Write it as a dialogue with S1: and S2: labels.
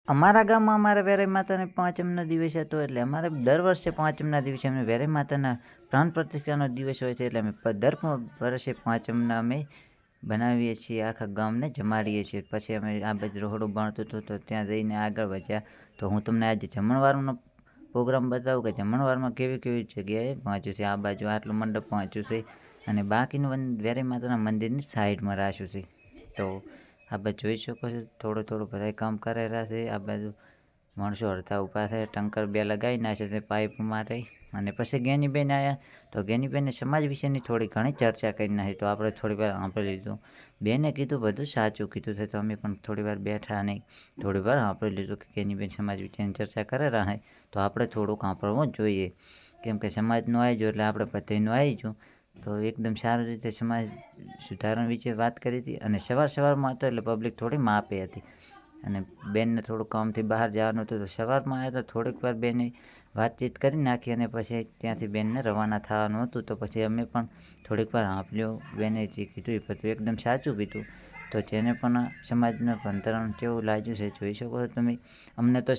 S1: અમારા ગામમાં અમારે વેરાઈ માતાને પાંચમનો દિવસ હતો એટલે અમારે દર વર્ષે પાંચમના દિવસે અમે વેરાઈ માતાના પ્રાણ પ્રતિષ્ઠાનો દિવસ હોય છે એટલે અમે દર વર્ષે પાંચમના અમે બનાવીએ છીએ, આખા ગામને જમાડીએ છીએ. પછી અમે આ બાજુ રોહડો બનતો હતો તો ત્યાં જઈને આગળ વધ્યા. તો હું તમને આજે જમણવારનો પ્રોગ્રામ બતાવું કે જમણવારમાં કેવી કેવી જગ્યાએ પહોંચ્યું છે. આ બાજુ આટલું મંડપ પહોંચ્યું છે અને બાકીનું વેરાઈ માતાના મંદિરની સાઈડમાં રાખ્યું છે. તો આ બાજુ જોઈ શકો છો થોડું બધા કામ કરેલા છે. આ બાજુ માણસો અડધા ઊભા છે, ટંકર બે લગાવી નાખે છે પાઇપ માટે. અને પછી જ્ઞાનીબેન આવ્યા તો જ્ઞાનીબેને સમાજ વિશેની થોડી ઘણી ચર્ચા કરી નાખી. તો આપણે થોડી વાર સાંભળી લીધું. બેને કીધું બધું સાચું કીધું છે તો અમે પણ થોડી વાર બેઠા અને થોડી વાર સાંભળી લીધું કે જ્ઞાનીબેન સમાજ વિશેની ચર્ચા કરેલા છે તો આપણે થોડુંક સાંભળવું જોઈએ. કેમ કે સમાજનું આવી ગયું એટલે આપણે બધાનું આવી ગયું. તો એકદમ સારી રીતે સમાજ સુધારણ વિશે વાત કરી હતી અને સવારમાં હતો એટલે પબ્લિક થોડી માપે હતી. અને બેનને થોડું કામથી બહાર જવાનું હતું તો સવારમાં આવ્યા તો થોડીક વાર બેને વાતચીત કરી નાખી અને પછી ત્યાંથી બેનને રવાના થવાનું હતું. તો પછી અમે પણ થોડીક વાર સાંભળ્યું. બેને જે કીધું એ બધું એકદમ સાચું કીધું. તો જેને પણ સમાજનું ભણતર કેવું લાગ્યું છે જોઈ શકો છો તમે. અમને તો